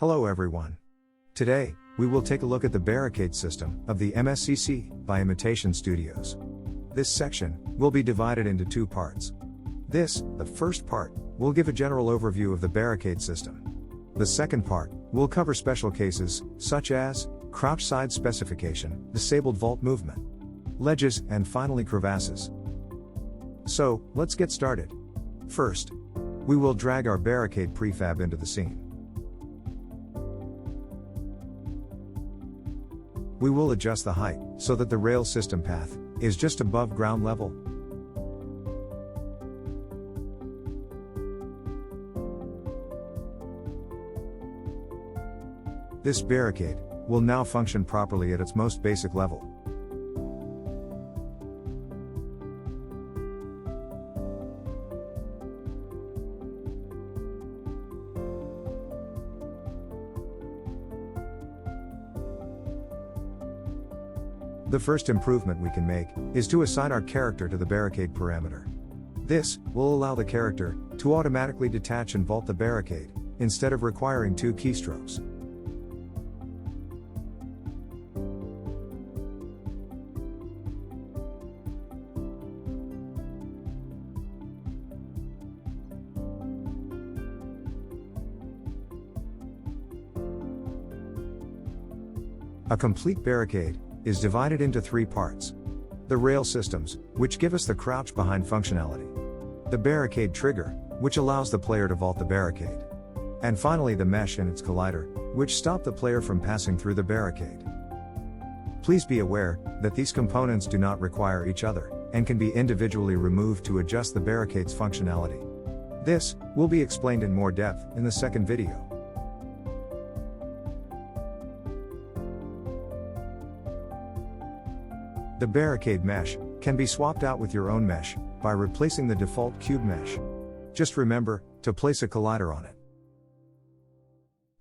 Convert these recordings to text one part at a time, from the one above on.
Hello everyone. Today, we will take a look at the Barricade system of the MSCC by Imitation Studios. This section will be divided into two parts. The first part, will give a general overview of the Barricade system. The second part, will cover special cases, such as crouch side specification, disabled vault movement, ledges, and finally crevasses. So, let's get started. First, we will drag our Barricade prefab into the scene. We will adjust the height, so that the rail system path is just above ground level. This barricade will now function properly at its most basic level. The first improvement we can make is to assign our character to the barricade parameter. This will allow the character to automatically detach and vault the barricade, instead of requiring two keystrokes. A complete barricade is divided into three parts. The rail systems, which give us the crouch behind functionality. The barricade trigger, which allows the player to vault the barricade. And finally the mesh and its collider, which stop the player from passing through the barricade. Please be aware that these components do not require each other, and can be individually removed to adjust the barricade's functionality. This will be explained in more depth in the second video. The barricade mesh can be swapped out with your own mesh by replacing the default cube mesh. Just remember to place a collider on it.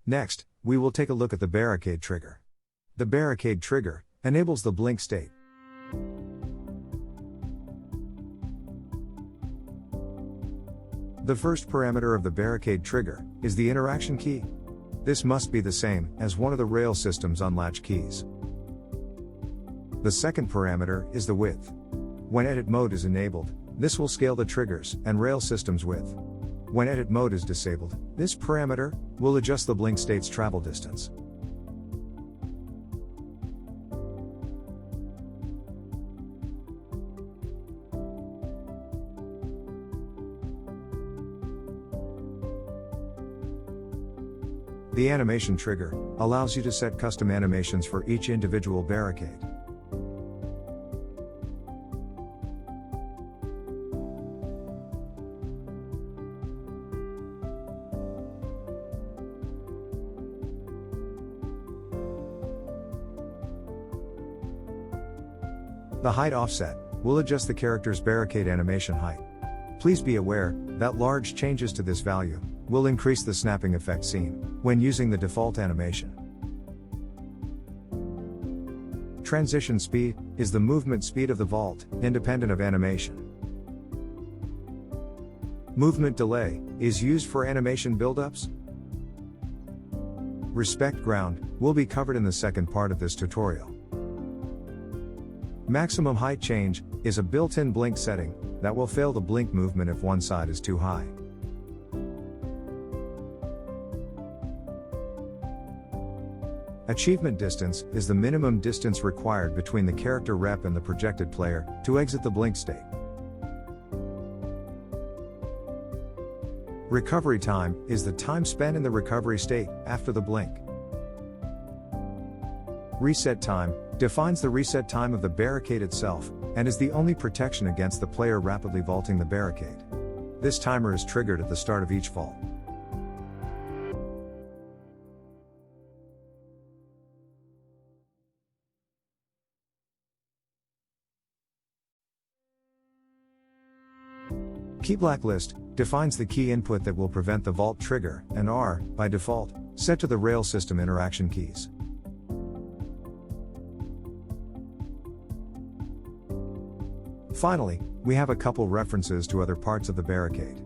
Next, we will take a look at the barricade trigger. The barricade trigger enables the blink state. The first parameter of the barricade trigger is the interaction key. This must be the same as one of the rail system's unlatch keys. The second parameter is the width. When edit mode is enabled, this will scale the triggers and rail system's width. When edit mode is disabled, this parameter will adjust the blink state's travel distance. The animation trigger allows you to set custom animations for each individual barricade. The height offset will adjust the character's barricade animation height. Please be aware that large changes to this value will increase the snapping effect seen when using the default animation. Transition speed is the movement speed of the vault, independent of animation. Movement delay is used for animation buildups. Respect ground will be covered in the second part of this tutorial. Maximum height change is a built-in blink setting that will fail the blink movement if one side is too high. Achievement distance is the minimum distance required between the character rep and the projected player to exit the blink state. Recovery time is the time spent in the recovery state after the blink. Reset time defines the reset time of the barricade itself, and is the only protection against the player rapidly vaulting the barricade. This timer is triggered at the start of each vault. Key blacklist defines the key input that will prevent the vault trigger, and are, by default, set to the rail system interaction keys. Finally, we have a couple references to other parts of the barricade.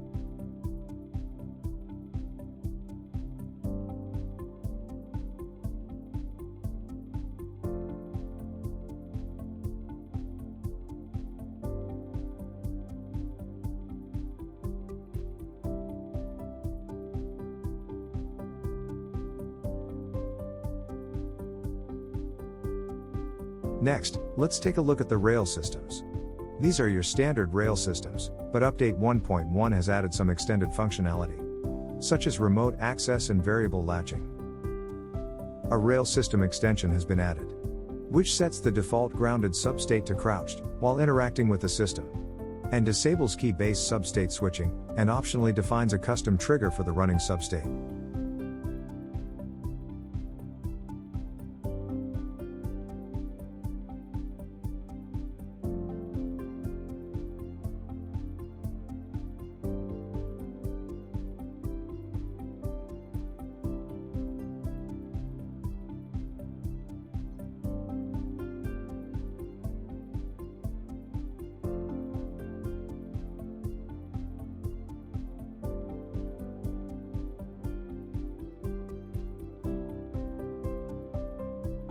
Next, let's take a look at the rail systems. These are your standard rail systems, but Update 1.1 has added some extended functionality, such as remote access and variable latching. A rail system extension has been added, which sets the default grounded substate to crouched while interacting with the system, and disables key-based substate switching, and optionally defines a custom trigger for the running substate.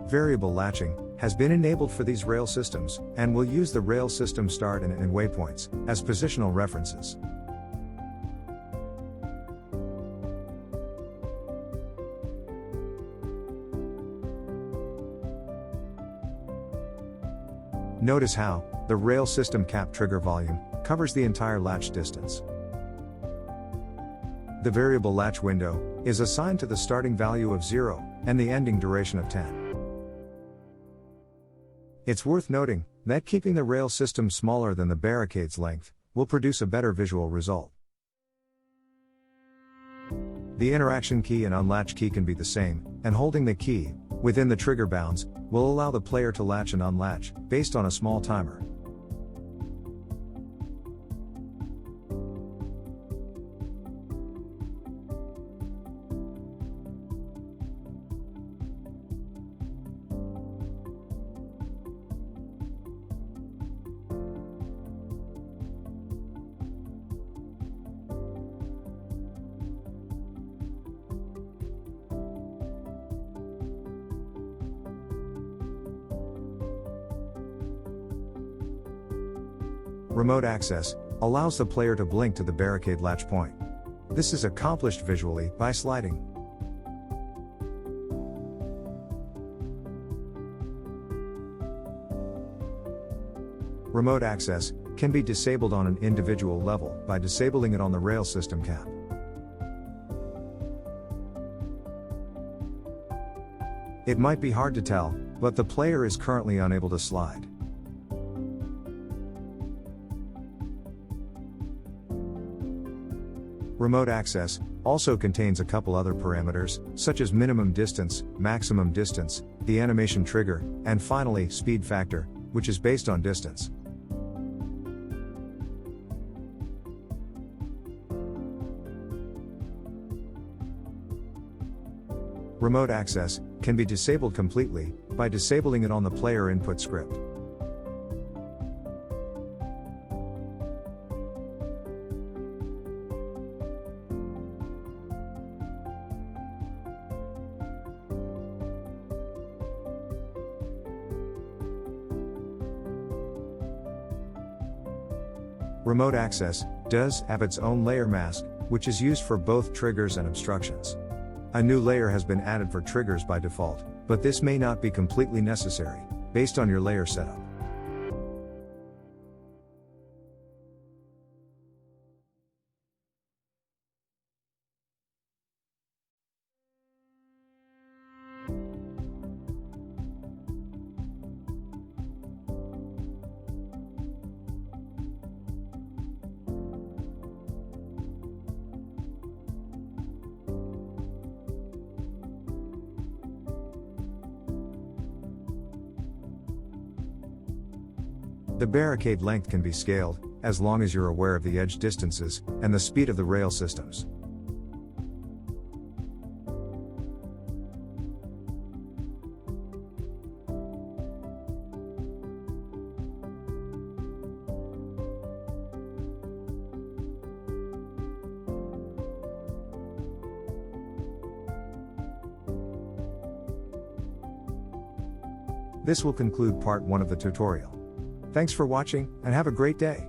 Variable latching has been enabled for these rail systems, and will use the rail system start and end waypoints as positional references. Notice how the rail system cap trigger volume covers the entire latch distance. The variable latch window is assigned to the starting value of 0 and the ending duration of 10. It's worth noting that keeping the rail system smaller than the barricade's length will produce a better visual result. The interaction key and unlatch key can be the same, and holding the key within the trigger bounds will allow the player to latch and unlatch based on a small timer. Remote access allows the player to blink to the barricade latch point. This is accomplished visually by sliding. Remote access can be disabled on an individual level by disabling it on the rail system cap. It might be hard to tell, but the player is currently unable to slide. Remote access also contains a couple other parameters, such as minimum distance, maximum distance, the animation trigger, and finally, speed factor, which is based on distance. Remote access can be disabled completely by disabling it on the player input script. Remote access does have its own layer mask, which is used for both triggers and obstructions. A new layer has been added for triggers by default, but this may not be completely necessary, based on your layer setup. The barricade length can be scaled, as long as you're aware of the edge distances and the speed of the rail systems. This will conclude part 1 of the tutorial. Thanks for watching, and have a great day.